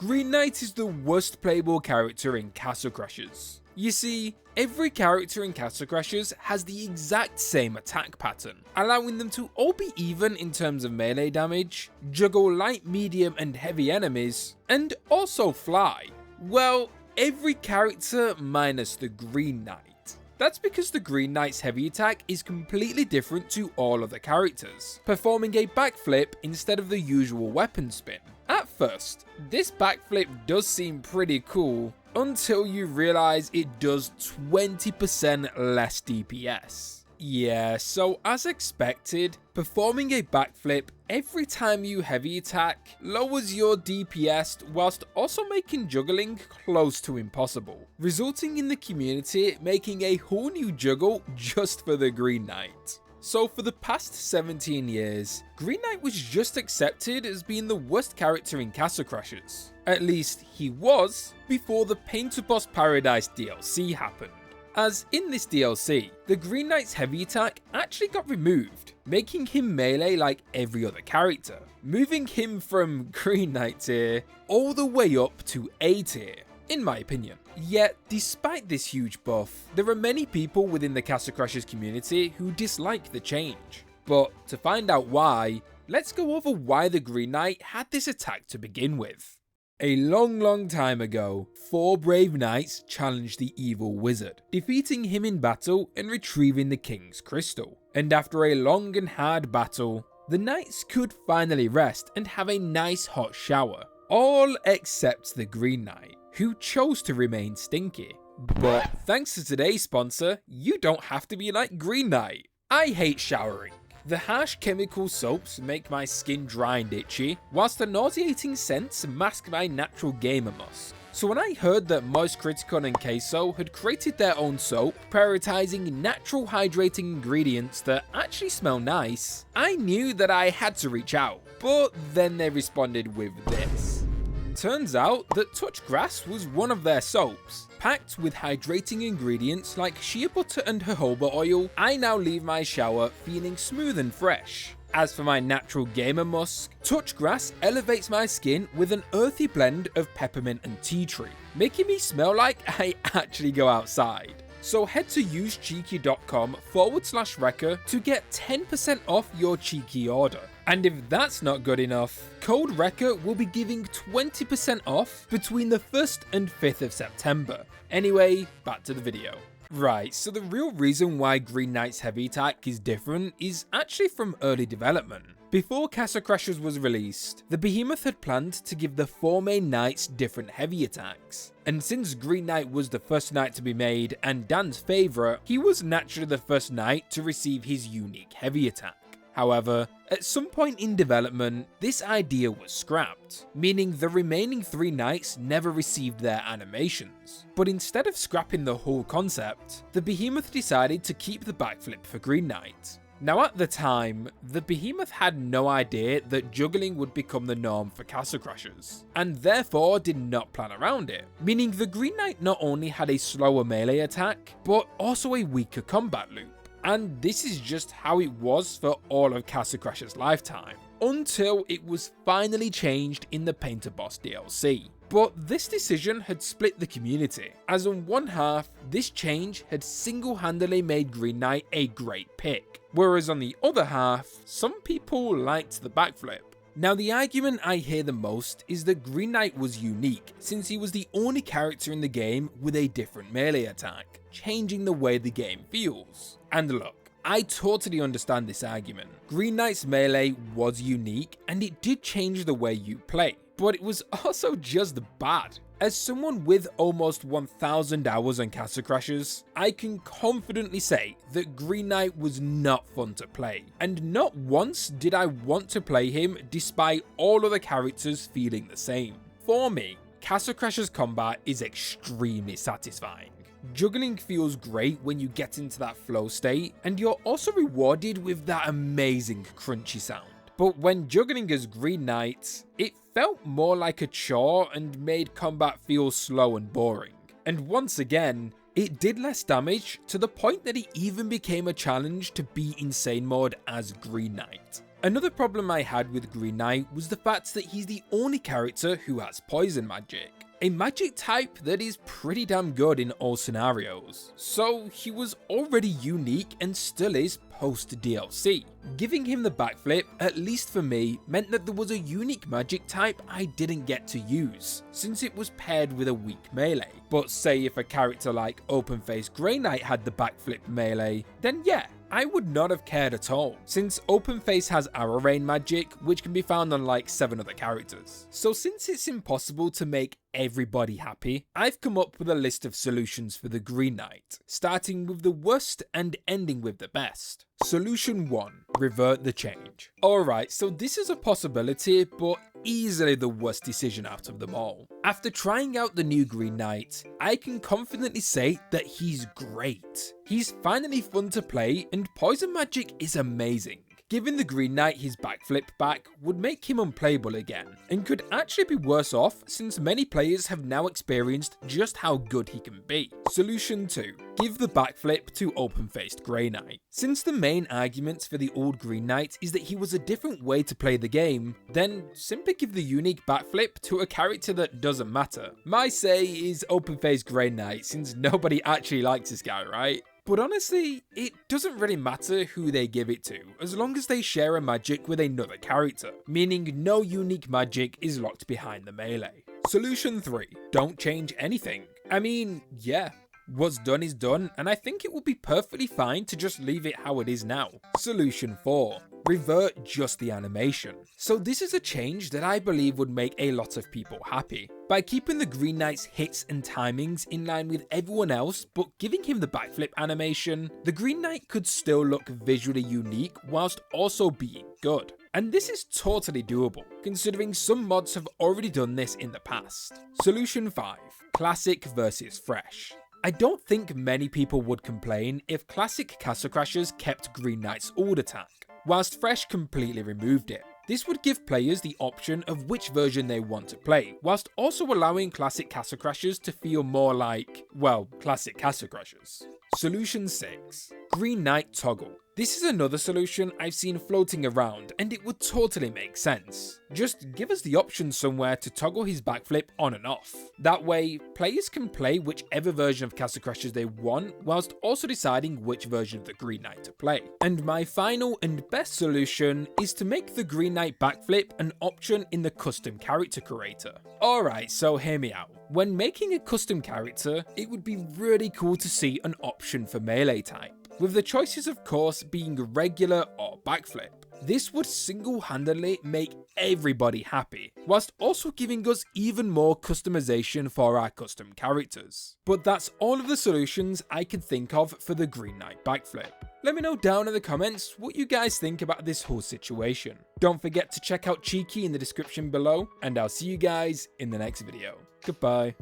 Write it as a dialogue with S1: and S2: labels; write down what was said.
S1: Green Knight is the worst playable character in Castle Crashers. You see, every character in Castle Crashers has the exact same attack pattern, allowing them to all be even in terms of melee damage, juggle light, medium and heavy enemies, and also fly. Well, every character minus the Green Knight. That's because the Green Knight's heavy attack is completely different to all other characters, performing a backflip instead of the usual weapon spin. At first, this backflip does seem pretty cool, until you realize it does 20% less DPS. Yeah, so as expected, performing a backflip every time you heavy attack lowers your DPS whilst also making juggling close to impossible, resulting in the community making a whole new juggle just for the Green Knight. So for the past 17 years, Green Knight was just accepted as being the worst character in Castle Crashers. At least he was, before the Pain to Boss Paradise DLC happened. As in this DLC, the Green Knight's heavy attack actually got removed, making him melee like every other character, moving him from Green Knight tier all the way up to A tier, in my opinion. Yet, despite this huge buff, there are many people within the Castle Crashers community who dislike the change. But to find out why, let's go over why the Green Knight had this attack to begin with. A long time ago, 4 brave knights challenged the evil wizard, defeating him in battle and retrieving the king's crystal. And after a long and hard battle, the knights could finally rest and have a nice hot shower. All except the Green Knight, who chose to remain stinky. But thanks to today's sponsor, you don't have to be like Green Knight. I hate showering. The harsh chemical soaps make my skin dry and itchy, whilst the nauseating scents mask my natural gamer musk. So when I heard that Moist Criticon and Queso had created their own soap, prioritizing natural hydrating ingredients that actually smell nice, I knew that I had to reach out. But then they responded with this. Turns out that Touch Grass was one of their soaps. Packed with hydrating ingredients like shea butter and jojoba oil, I now leave my shower feeling smooth and fresh. As for my natural gamer musk, Touch Grass elevates my skin with an earthy blend of peppermint and tea tree, making me smell like I actually go outside. So head to usecheeky.com/Rekka to get 10% off your cheeky order. And if that's not good enough, code Rekka will be giving 20% off between the 1st and 5th of September. Anyway, back to the video. Right, so the real reason why Green Knight's heavy attack is different is actually from early development. Before Castle Crashers was released, the Behemoth had planned to give the 4 main knights different heavy attacks. And since Green Knight was the first knight to be made and Dan's favourite, he was naturally the first knight to receive his unique heavy attack. However, at some point in development, this idea was scrapped, meaning the remaining 3 knights never received their animations. But instead of scrapping the whole concept, the Behemoth decided to keep the backflip for Green Knight. Now at the time, the Behemoth had no idea that juggling would become the norm for Castle Crashers, and therefore did not plan around it, meaning the Green Knight not only had a slower melee attack, but also a weaker combat loop. And this is just how it was for all of Castle Crashers' lifetime, until it was finally changed in the Pain to Boss DLC. But this decision had split the community, as on one half, this change had single-handedly made Green Knight a great pick, whereas on the other half, some people liked the backflip. Now the argument I hear the most is that Green Knight was unique, since he was the only character in the game with a different melee attack, changing the way the game feels. And look, I totally understand this argument. Green Knight's melee was unique and it did change the way you play, but it was also just bad. As someone with almost 1000 hours on Castle Crashers, I can confidently say that Green Knight was not fun to play, and not once did I want to play him despite all other characters feeling the same. For me, Castle Crashers combat is extremely satisfying. Juggling feels great when you get into that flow state, and you're also rewarded with that amazing crunchy sound. But when juggling as Green Knight, it felt more like a chore and made combat feel slow and boring. And once again, it did less damage to the point that it even became a challenge to beat Insane Mode as Green Knight. Another problem I had with Green Knight was the fact that he's the only character who has poison magic. A magic type that is pretty damn good in all scenarios. So he was already unique and still is post DLC. Giving him the backflip, at least for me, meant that there was a unique magic type I didn't get to use, since it was paired with a weak melee. But say if a character like Open-Face Grey Knight had the backflip melee, then yeah, I would not have cared at all, since Open-Face has Arrow Rain magic, which can be found on like 7 other characters. So since it's impossible to make everybody happy, I've come up with a list of solutions for the Green Knight, starting with the worst and ending with the best. Solution 1. Revert the change. Alright, so this is a possibility, but easily the worst decision out of them all. After trying out the new Green Knight, I can confidently say that he's great. He's finally fun to play, and poison magic is amazing. Giving the Green Knight his backflip back would make him unplayable again, and could actually be worse off since many players have now experienced just how good he can be. Solution 2. Give the backflip to Open-Faced Grey Knight. Since the main argument for the old Green Knight is that he was a different way to play the game, then simply give the unique backflip to a character that doesn't matter. My say is Open-Faced Grey Knight, since nobody actually likes this guy, right? But honestly, it doesn't really matter who they give it to, as long as they share a magic with another character, meaning no unique magic is locked behind the melee. Solution 3. Don't change anything. I mean, yeah, what's done is done, and I think it would be perfectly fine to just leave it how it is now. Solution 4. Revert just the animation. So this is a change that I believe would make a lot of people happy. By keeping the Green Knight's hits and timings in line with everyone else, but giving him the backflip animation, the Green Knight could still look visually unique whilst also being good. And this is totally doable, considering some mods have already done this in the past. Solution 5. Classic versus Fresh. I don't think many people would complain if Classic Castle Crashers kept Green Knight's ult attack, whilst Fresh completely removed it. This would give players the option of which version they want to play, whilst also allowing Classic Castle Crashers to feel more like, well, Classic Castle Crashers. Solution 6. Green Knight Toggle. This is another solution I've seen floating around, and it would totally make sense. Just give us the option somewhere to toggle his backflip on and off. That way, players can play whichever version of Castle Crashers they want, whilst also deciding which version of the Green Knight to play. And my final and best solution is to make the Green Knight backflip an option in the custom character creator. Alright, so hear me out. When making a custom character, it would be really cool to see an option for melee type, with the choices of course being regular or backflip. This would single-handedly make everybody happy, whilst also giving us even more customization for our custom characters. But that's all of the solutions I can think of for the Green Knight backflip. Let me know down in the comments what you guys think about this whole situation. Don't forget to check out Cheeky in the description below, and I'll see you guys in the next video. Goodbye.